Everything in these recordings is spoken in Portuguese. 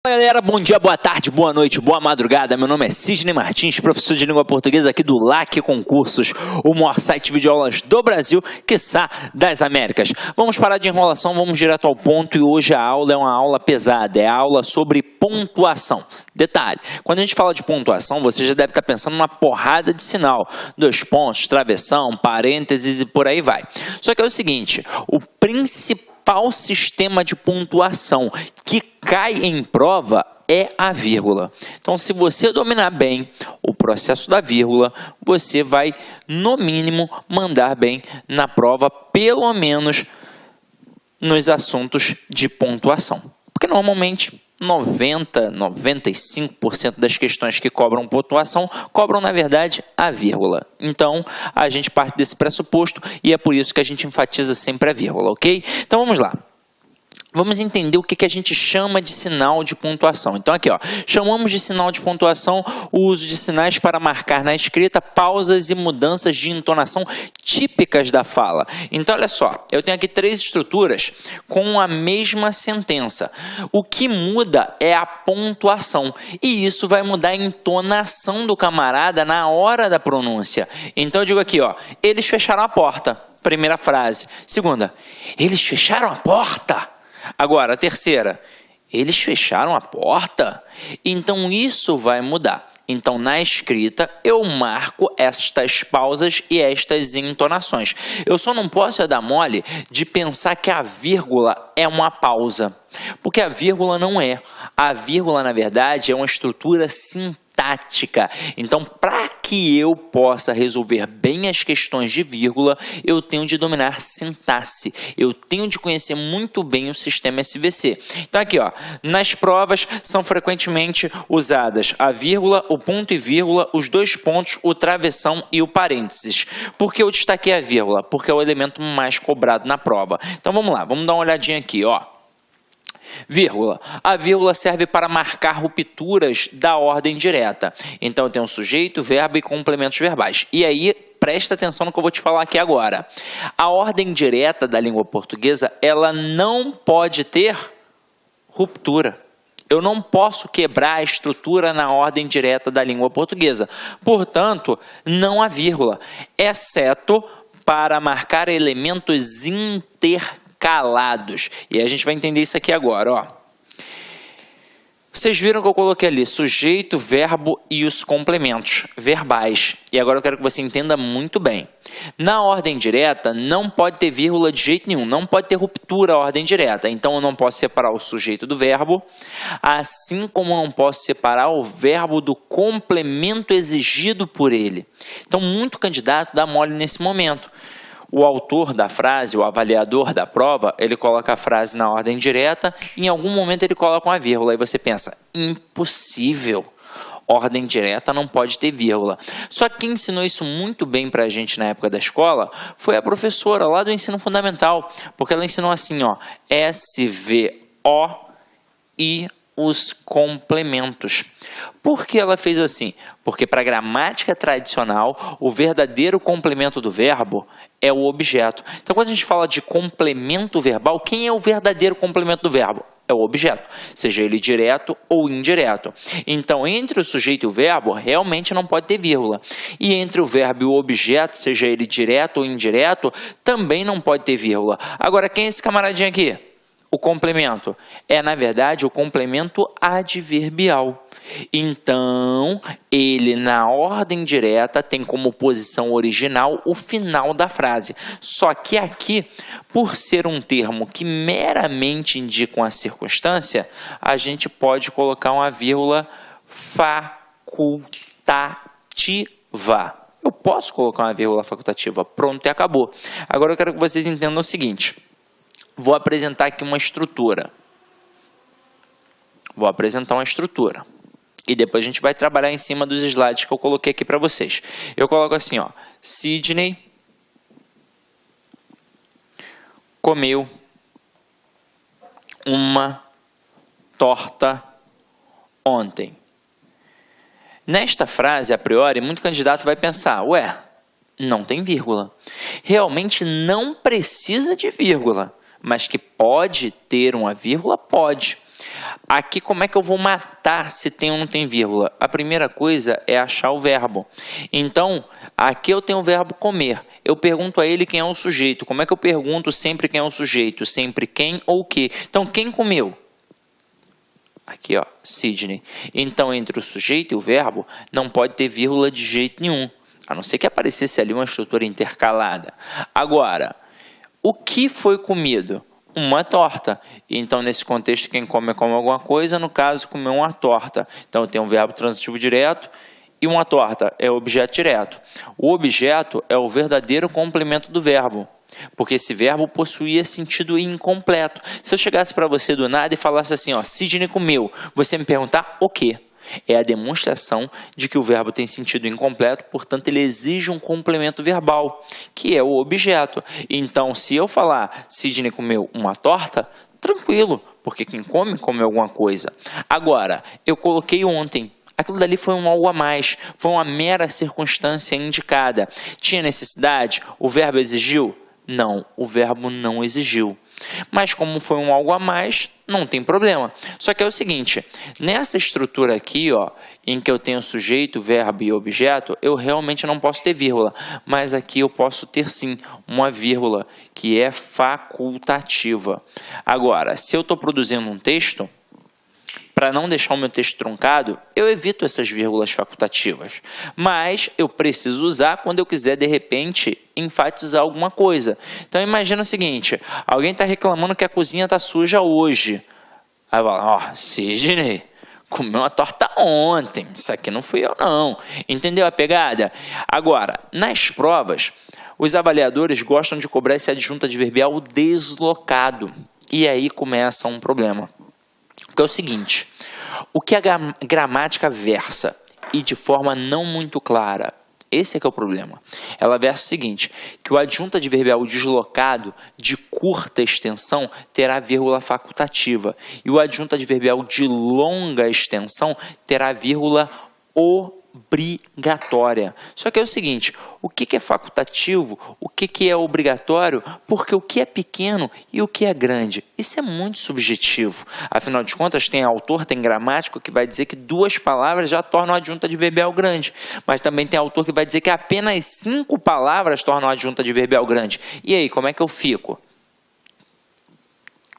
Fala galera, bom dia, boa tarde, boa noite, boa madrugada. Meu nome é Sidney Martins, professor de língua portuguesa aqui do LAC Concursos, o maior site de videoaulas do Brasil, quiçá das Américas. Vamos parar de enrolação, vamos direto ao ponto e hoje a aula é uma aula pesada, é a aula sobre pontuação. Detalhe, quando a gente fala de pontuação, você já deve estar pensando numa porrada de sinal, 2 pontos, travessão, parênteses e por aí vai. Só que é o seguinte, o principal sistema de pontuação que cai em prova é a vírgula. Então, se você dominar bem o processo da vírgula, você vai, no mínimo, mandar bem na prova, pelo menos nos assuntos de pontuação. Porque normalmente 95% das questões que cobram pontuação cobram, na verdade, a vírgula. Então, a gente parte desse pressuposto e é por isso que a gente enfatiza sempre a vírgula, ok? Então, vamos lá. Vamos entender o que a gente chama de sinal de pontuação. Então, aqui, ó, chamamos de sinal de pontuação o uso de sinais para marcar na escrita pausas e mudanças de entonação típicas da fala. Então, olha só, eu tenho aqui 3 estruturas com a mesma sentença. O que muda é a pontuação, e isso vai mudar a entonação do camarada na hora da pronúncia. Então, eu digo aqui, ó, eles fecharam a porta. Primeira frase. Segunda, eles fecharam a porta. Agora, a terceira, eles fecharam a porta? Então, isso vai mudar. Então, na escrita, eu marco estas pausas e estas entonações. Eu só não posso dar mole de pensar que a vírgula é uma pausa, porque a vírgula não é. A vírgula, na verdade, é uma estrutura sintática. Então, para que eu possa resolver bem as questões de vírgula, eu tenho de dominar sintaxe. Eu tenho de conhecer muito bem o sistema SVC. Então, aqui, ó, nas provas são frequentemente usadas a vírgula, o ponto e vírgula, os 2 pontos, o travessão e o parênteses. Por que eu destaquei a vírgula? Porque é o elemento mais cobrado na prova. Então, vamos lá, vamos dar uma olhadinha aqui, ó. Vírgula. A vírgula serve para marcar rupturas da ordem direta. Então, eu tenho sujeito, verbo e complementos verbais. E aí, presta atenção no que eu vou te falar aqui agora. A ordem direta da língua portuguesa, ela não pode ter ruptura. Eu não posso quebrar a estrutura na ordem direta da língua portuguesa. Portanto, não há vírgula, exceto para marcar elementos intercalados. E a gente vai entender isso aqui agora, ó. Vocês viram que eu coloquei ali sujeito, verbo e os complementos verbais. E agora eu quero que você entenda muito bem. Na ordem direta, não pode ter vírgula de jeito nenhum. Não pode ter ruptura a ordem direta. Então, eu não posso separar o sujeito do verbo, assim como eu não posso separar o verbo do complemento exigido por ele. Então, muito candidato dá mole nesse momento. O autor da frase, o avaliador da prova, ele coloca a frase na ordem direta e em algum momento ele coloca uma vírgula. Aí você pensa, impossível, ordem direta não pode ter vírgula. Só que quem ensinou isso muito bem para a gente na época da escola foi a professora lá do ensino fundamental, porque ela ensinou assim, ó, SVO e os complementos. Por que ela fez assim? Porque para a gramática tradicional, o verdadeiro complemento do verbo é o objeto. Então, quando a gente fala de complemento verbal, quem é o verdadeiro complemento do verbo? É o objeto, seja ele direto ou indireto. Então, entre o sujeito e o verbo, realmente não pode ter vírgula. E entre o verbo e o objeto, seja ele direto ou indireto, também não pode ter vírgula. Agora, quem é esse camaradinho aqui? O complemento é, na verdade, o complemento adverbial. Então, ele na ordem direta tem como posição original o final da frase. Só que aqui, por ser um termo que meramente indica uma circunstância, a gente pode colocar uma vírgula facultativa. Eu posso colocar uma vírgula facultativa. Pronto, e acabou. Agora eu quero que vocês entendam o seguinte. Vou apresentar aqui uma estrutura. E depois a gente vai trabalhar em cima dos slides que eu coloquei aqui para vocês. Eu coloco assim, ó. Sidney comeu uma torta ontem. Nesta frase, a priori, muito candidato vai pensar, ué, não tem vírgula. Realmente não precisa de vírgula. Mas que pode ter uma vírgula? Pode. Aqui, como é que eu vou matar se tem ou não tem vírgula? A primeira coisa é achar o verbo. Então, aqui eu tenho o verbo comer. Eu pergunto a ele quem é o sujeito. Como é que eu pergunto sempre quem é o sujeito? Sempre quem ou o que. Então, quem comeu? Aqui, ó, Sidney. Então, entre o sujeito e o verbo, não pode ter vírgula de jeito nenhum. A não ser que aparecesse ali uma estrutura intercalada. Agora, o que foi comido? Uma torta. Então, nesse contexto, quem come alguma coisa, no caso, comeu uma torta. Então, tem um verbo transitivo direto e uma torta é o objeto direto. O objeto é o verdadeiro complemento do verbo, porque esse verbo possuía sentido incompleto. Se eu chegasse para você do nada e falasse assim, ó, Sidney comeu, você me perguntar o quê? É a demonstração de que o verbo tem sentido incompleto, portanto, ele exige um complemento verbal, que é o objeto. Então, se eu falar Sidney comeu uma torta, tranquilo, porque quem come, come alguma coisa. Agora, eu coloquei ontem. Aquilo dali foi um algo a mais, foi uma mera circunstância indicada. Tinha necessidade? O verbo exigiu? Não, o verbo não exigiu. Mas como foi um algo a mais, não tem problema. Só que é o seguinte, nessa estrutura aqui, ó, em que eu tenho sujeito, verbo e objeto, eu realmente não posso ter vírgula. Mas aqui eu posso ter sim uma vírgula, que é facultativa. Agora, se eu estou produzindo um texto, para não deixar o meu texto truncado, eu evito essas vírgulas facultativas. Mas eu preciso usar quando eu quiser, de repente, enfatizar alguma coisa. Então, imagina o seguinte, alguém está reclamando que a cozinha está suja hoje. Aí fala, ó, Sidney, comeu uma torta ontem, isso aqui não fui eu não. Entendeu a pegada? Agora, nas provas, os avaliadores gostam de cobrar esse adjunto adverbial deslocado. E aí começa um problema. Porque é o seguinte, o que a gramática versa e de forma não muito clara, esse é que é o problema. Ela versa o seguinte, que o adjunto adverbial deslocado de curta extensão terá vírgula facultativa e o adjunto adverbial de longa extensão terá vírgula obrigatória. Só que é o seguinte, o que é facultativo, o que é obrigatório, porque o que é pequeno e o que é grande, isso é muito subjetivo. Afinal de contas, tem autor, tem gramático que vai dizer que 2 palavras já tornam adjunto adverbial grande, mas também tem autor que vai dizer que apenas 5 palavras tornam adjunto adverbial grande. E aí, como é que eu fico?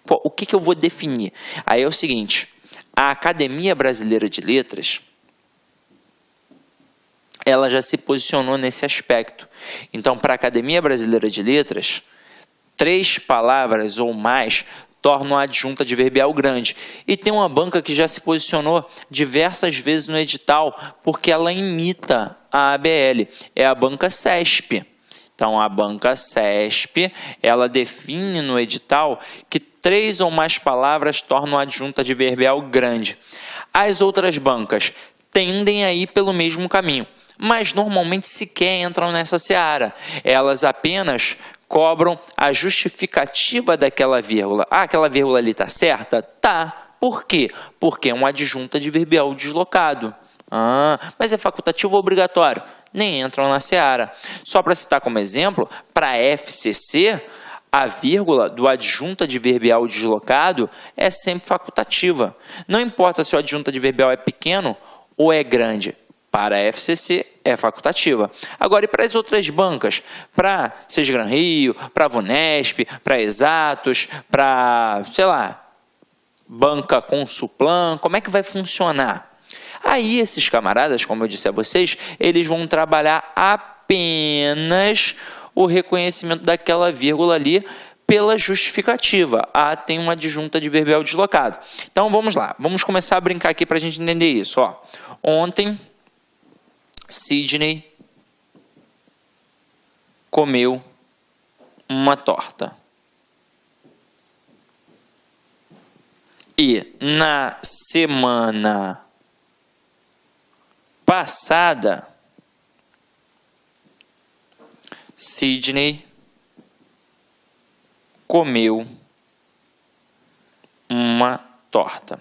Pô, o que eu vou definir? Aí é o seguinte, a Academia Brasileira de Letras, ela já se posicionou nesse aspecto. Então, para a Academia Brasileira de Letras, 3 palavras ou mais tornam a adjunta adverbial grande. E tem uma banca que já se posicionou diversas vezes no edital, porque ela imita a ABL. É a banca CESP. Então, a banca CESP, ela define no edital que 3 ou mais palavras tornam a adjunta adverbial grande. As outras bancas tendem a ir pelo mesmo caminho, mas normalmente sequer entram nessa seara. Elas apenas cobram a justificativa daquela vírgula. Ah, aquela vírgula ali está certa? Tá. Por quê? Porque é um adjunto adverbial deslocado. Ah, mas é facultativo ou obrigatório? Nem entram na seara. Só para citar como exemplo, para FCC, a vírgula do adjunto adverbial deslocado é sempre facultativa. Não importa se o adjunto adverbial é pequeno ou é grande. Para a FCC é facultativa. Agora, e para as outras bancas? Para Sesgran Rio, para a Vunesp, para Exatos, para, sei lá, banca Consuplan, como é que vai funcionar? Aí esses camaradas, como eu disse a vocês, eles vão trabalhar apenas o reconhecimento daquela vírgula ali pela justificativa. Ah, tem uma adjunta adverbial deslocado. Então, vamos lá. Vamos começar a brincar aqui para a gente entender isso. Ó. Ontem, Sidney comeu uma torta. E na semana passada, Sidney comeu uma torta.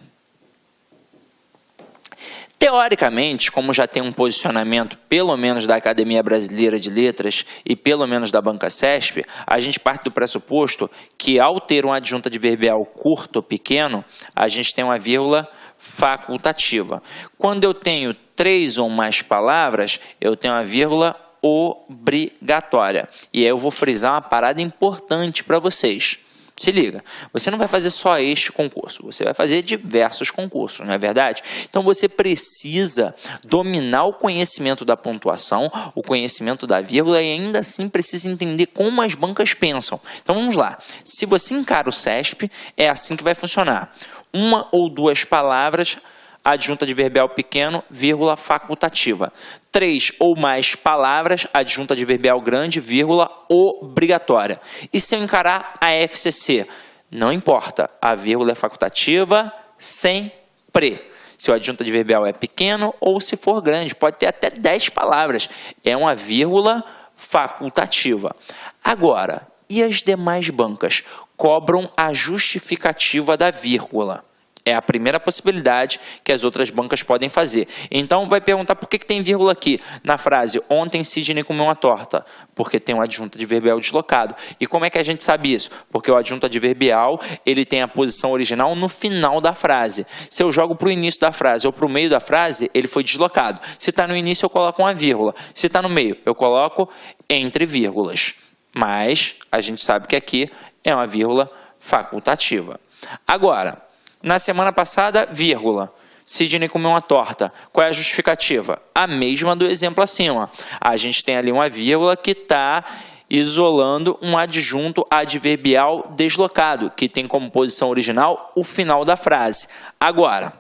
Teoricamente, como já tem um posicionamento, pelo menos da Academia Brasileira de Letras e pelo menos da Banca CESP, a gente parte do pressuposto que ao ter uma adjunta adverbial curto ou pequeno, a gente tem uma vírgula facultativa. Quando eu tenho 3 ou mais palavras, eu tenho uma vírgula obrigatória. E aí eu vou frisar uma parada importante para vocês. Se liga, você não vai fazer só este concurso, você vai fazer diversos concursos, não é verdade? Então você precisa dominar o conhecimento da pontuação, o conhecimento da vírgula e ainda assim precisa entender como as bancas pensam. Então vamos lá, se você encara o CESP, é assim que vai funcionar. 1 ou 2 palavras, adjunta adverbial pequeno, vírgula facultativa. 3 ou mais palavras, adjunta adverbial grande, vírgula obrigatória. E se eu encarar a FCC? Não importa, a vírgula é facultativa sempre. Se o adjunto adverbial é pequeno ou se for grande, pode ter até 10 palavras. É uma vírgula facultativa. Agora, e as demais bancas? Cobram a justificativa da vírgula. É a primeira possibilidade que as outras bancas podem fazer. Então, vai perguntar por que tem vírgula aqui na frase ontem Sidney comeu uma torta. Porque tem um adjunto adverbial deslocado. E como é que a gente sabe isso? Porque o adjunto adverbial ele tem a posição original no final da frase. Se eu jogo para o início da frase ou para o meio da frase, ele foi deslocado. Se está no início, eu coloco uma vírgula. Se está no meio, eu coloco entre vírgulas. Mas a gente sabe que aqui é uma vírgula facultativa. Agora, na semana passada, vírgula, Sidney comeu uma torta. Qual é a justificativa? A mesma do exemplo acima. A gente tem ali uma vírgula que está isolando um adjunto adverbial deslocado, que tem como posição original o final da frase. Agora,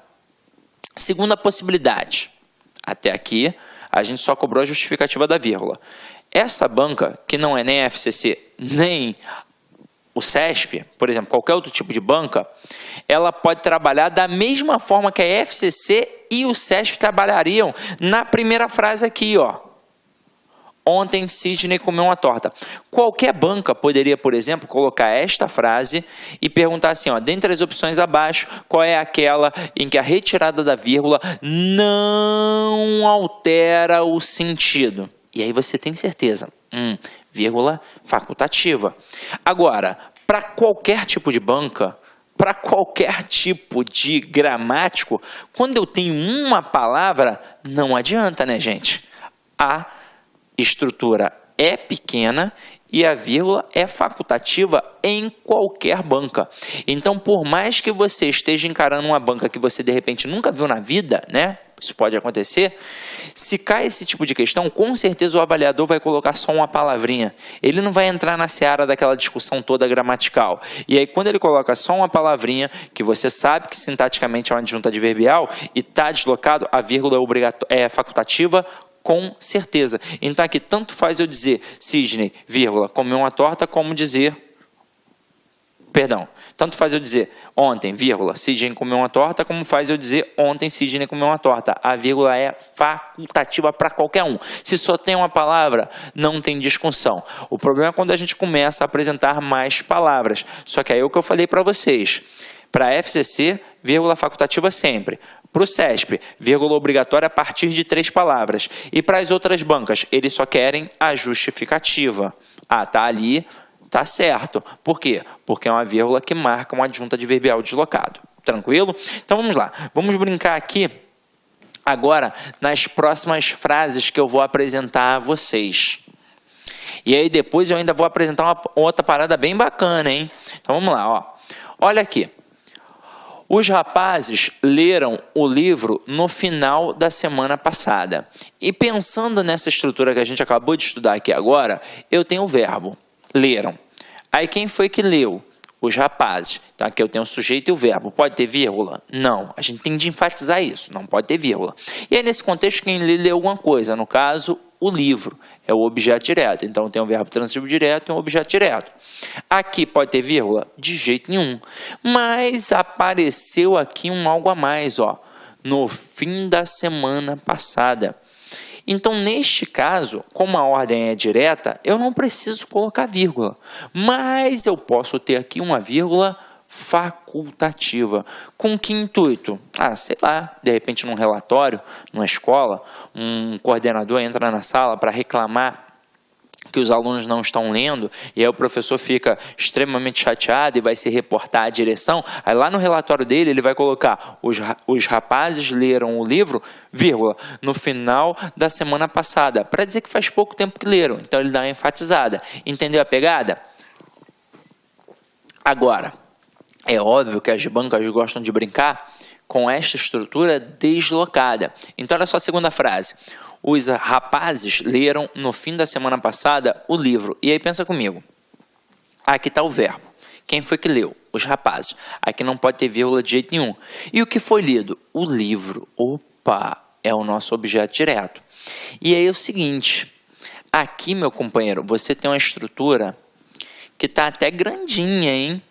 segunda possibilidade. Até aqui, a gente só cobrou a justificativa da vírgula. Essa banca, que não é nem a FCC, nem o CESP, por exemplo, qualquer outro tipo de banca, ela pode trabalhar da mesma forma que a FCC e o CESP trabalhariam na primeira frase aqui, ó. Ontem Sidney comeu uma torta. Qualquer banca poderia, por exemplo, colocar esta frase e perguntar assim, ó, dentre as opções abaixo, qual é aquela em que a retirada da vírgula não altera o sentido? E aí você tem certeza. Vírgula facultativa. Agora, para qualquer tipo de banca, para qualquer tipo de gramático, quando eu tenho uma palavra, não adianta, né, gente? A estrutura é pequena e a vírgula é facultativa em qualquer banca. Então, por mais que você esteja encarando uma banca que você, de repente, nunca viu na vida, né? Isso pode acontecer. Se cai esse tipo de questão, com certeza o avaliador vai colocar só uma palavrinha. Ele não vai entrar na seara daquela discussão toda gramatical. E aí, quando ele coloca só uma palavrinha, que você sabe que sintaticamente é uma adjunta adverbial e está deslocado, a vírgula é facultativa, com certeza. Então, aqui, tanto faz eu dizer Sidney, vírgula, comeu uma torta, como dizer... Perdão, tanto faz eu dizer ontem, vírgula, Sidney comeu uma torta, como faz eu dizer ontem Sidney comeu uma torta. A vírgula é facultativa para qualquer um. Se só tem uma palavra, não tem discussão. O problema é quando a gente começa a apresentar mais palavras. Só que aí é o que eu falei para vocês. Para a FCC, vírgula facultativa sempre. Para o CESP, vírgula obrigatória a partir de 3 palavras. E para as outras bancas, eles só querem a justificativa. Ah, tá ali... Tá certo. Por quê? Porque é uma vírgula que marca um adjunto adverbial deslocado. Tranquilo? Então vamos lá. Vamos brincar aqui agora nas próximas frases que eu vou apresentar a vocês. E aí depois eu ainda vou apresentar uma outra parada bem bacana, hein? Então vamos lá, ó. Olha aqui. Os rapazes leram o livro no final da semana passada. E pensando nessa estrutura que a gente acabou de estudar aqui agora, eu tenho o verbo. Leram. Aí quem foi que leu? Os rapazes. Então aqui eu tenho o sujeito e o verbo. Pode ter vírgula? Não. A gente tem de enfatizar isso. Não pode ter vírgula. E aí nesse contexto quem lê alguma coisa. No caso, o livro. É o objeto direto. Então tem um verbo transitivo direto e um objeto direto. Aqui pode ter vírgula? De jeito nenhum. Mas apareceu aqui um algo a mais, ó. No fim da semana passada. Então, neste caso, como a ordem é direta, eu não preciso colocar vírgula. Mas eu posso ter aqui uma vírgula facultativa. Com que intuito? Sei lá, de repente num relatório, numa escola, um coordenador entra na sala para reclamar que os alunos não estão lendo, e aí o professor fica extremamente chateado e vai se reportar à direção. Aí lá no relatório dele ele vai colocar: os rapazes leram o livro, vírgula, no final da semana passada, para dizer que faz pouco tempo que leram. Então ele dá uma enfatizada. Entendeu a pegada? Agora, é óbvio que as bancas gostam de brincar com esta estrutura deslocada. Então olha só a segunda frase: os rapazes leram no fim da semana passada o livro. E aí pensa comigo. Aqui está o verbo. Quem foi que leu? Os rapazes. Aqui não pode ter vírgula de jeito nenhum. E o que foi lido? O livro. Opa, é o nosso objeto direto. E aí é o seguinte. Aqui, meu companheiro, você tem uma estrutura que está até grandinha, hein?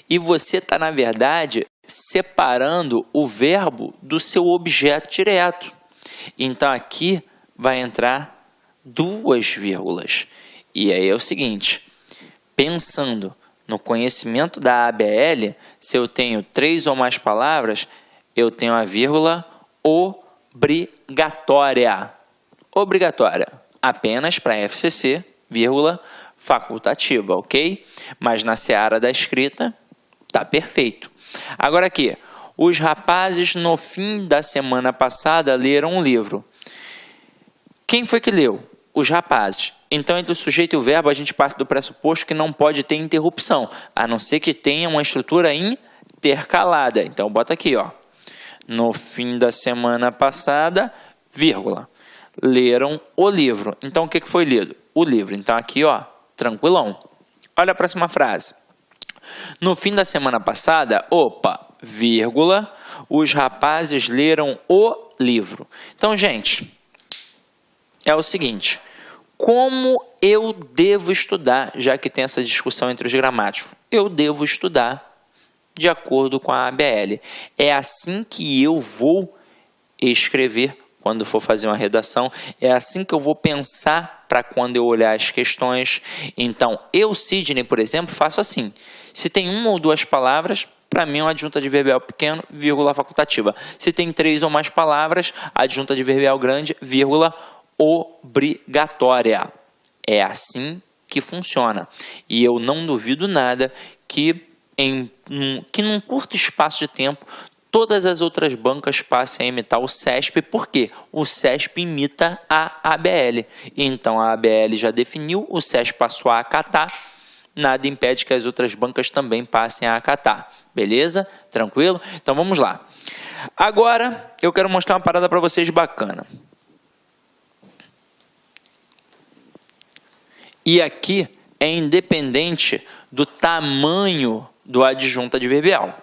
E você está, na verdade, separando o verbo do seu objeto direto. Então, aqui vai entrar 2 vírgulas. E aí é o seguinte, pensando no conhecimento da ABL, se eu tenho 3 ou mais palavras, eu tenho a vírgula obrigatória. Obrigatória. Apenas para FCC, vírgula, facultativa, ok? Mas na seara da escrita, tá perfeito. Agora aqui, os rapazes no fim da semana passada leram um livro. Quem foi que leu? Os rapazes. Então, entre o sujeito e o verbo, a gente parte do pressuposto que não pode ter interrupção, a não ser que tenha uma estrutura intercalada. Então, bota aqui, ó. No fim da semana passada, vírgula, leram o livro. Então, o que foi lido? O livro. Então, aqui, ó, tranquilão. Olha a próxima frase. No fim da semana passada, opa, vírgula, os rapazes leram o livro. Então, gente, é o seguinte, como eu devo estudar, já que tem essa discussão entre os gramáticos? Eu devo estudar de acordo com a ABL. É assim que eu vou escrever quando for fazer uma redação, é assim que eu vou pensar para quando eu olhar as questões. Então, eu, Sidney, por exemplo, faço assim. Se tem 1 ou 2 palavras, para mim é uma adjunta adverbial pequeno, vírgula facultativa. Se tem 3 ou mais palavras, adjunta adverbial grande, vírgula obrigatória. É assim que funciona. E eu não duvido nada que num curto espaço de tempo todas as outras bancas passem a imitar o CESP, porque o CESP imita a ABL. Então a ABL já definiu, o CESP passou a acatar, nada impede que as outras bancas também passem a acatar. Beleza? Tranquilo? Então vamos lá. Agora eu quero mostrar uma parada para vocês bacana. E aqui é independente do tamanho do adjunto adverbial.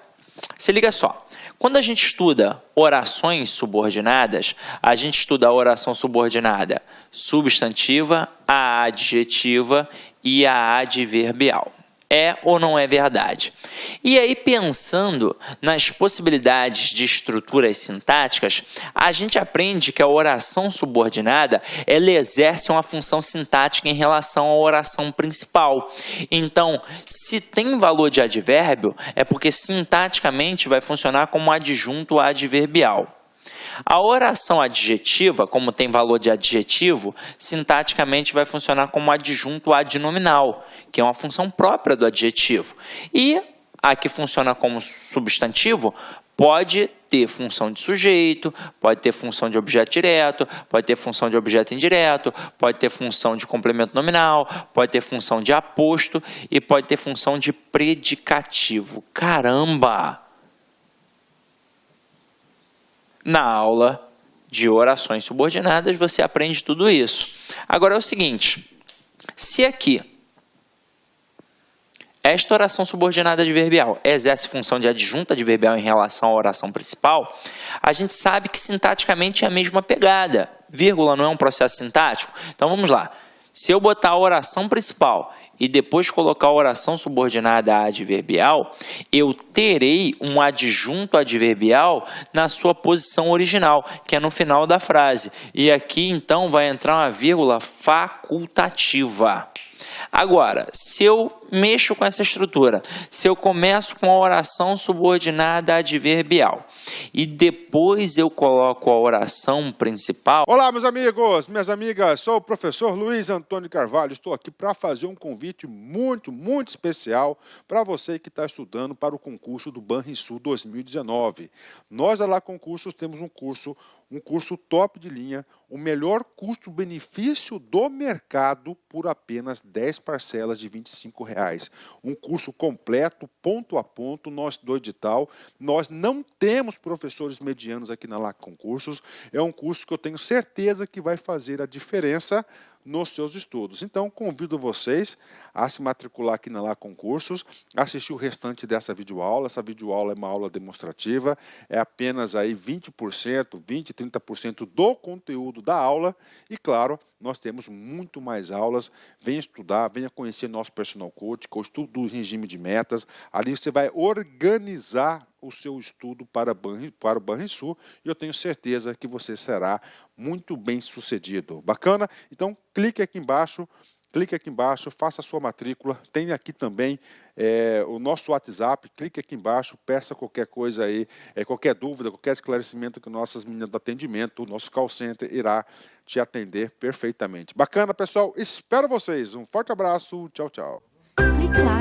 Se liga só. Quando a gente estuda orações subordinadas, a gente estuda a oração subordinada substantiva, a adjetiva e a adverbial. É ou não é verdade? E aí, pensando nas possibilidades de estruturas sintáticas, a gente aprende que a oração subordinada, ela exerce uma função sintática em relação à oração principal. Então, se tem valor de advérbio, é porque sintaticamente vai funcionar como adjunto adverbial. A oração adjetiva, como tem valor de adjetivo, sintaticamente vai funcionar como adjunto adnominal, que é uma função própria do adjetivo. E a que funciona como substantivo pode ter função de sujeito, pode ter função de objeto direto, pode ter função de objeto indireto, pode ter função de complemento nominal, pode ter função de aposto e pode ter função de predicativo. Caramba! Na aula de orações subordinadas você aprende tudo isso. Agora é o seguinte, se aqui esta oração subordinada adverbial exerce função de adjunta adverbial em relação à oração principal, a gente sabe que sintaticamente é a mesma pegada. Vírgula não é um processo sintático? Então vamos lá. Se eu botar a oração principal e depois colocar a oração subordinada adverbial, eu terei um adjunto adverbial na sua posição original, que é no final da frase. E aqui, então, vai entrar uma vírgula facultativa. Agora, se eu mexo com essa estrutura, se eu começo com a oração subordinada adverbial e depois eu coloco a oração principal... Olá, meus amigos, minhas amigas, sou o professor Luiz Antônio Carvalho, estou aqui para fazer um convite muito especial para você que está estudando para o concurso do Banrisul 2019. Nós, da Lá Concursos, temos um curso top de linha, o melhor custo-benefício do mercado por apenas 10 parcelas de R$ 25. Um curso completo, ponto a ponto, do edital. Nós não temos professores medianos aqui na Lá Concursos, é um curso que eu tenho certeza que vai fazer a diferença nos seus estudos. Então, convido vocês a se matricular aqui na Lá Concursos, assistir o restante dessa videoaula. Essa videoaula é uma aula demonstrativa, é apenas aí 20%, 20%, 30% do conteúdo da aula e, claro, nós temos muito mais aulas. Venha estudar, venha conhecer nosso personal coach, que é o estudo do regime de metas. Ali você vai organizar o seu estudo para o Banrisul e eu tenho certeza que você será muito bem sucedido. Bacana? Então, clique aqui embaixo, faça a sua matrícula. Tem aqui também o nosso WhatsApp, clique aqui embaixo, peça qualquer coisa aí, qualquer dúvida, qualquer esclarecimento que nossas meninas do atendimento, o nosso call center irá te atender perfeitamente. Bacana, pessoal? Espero vocês. Um forte abraço. Tchau, tchau. Clique lá.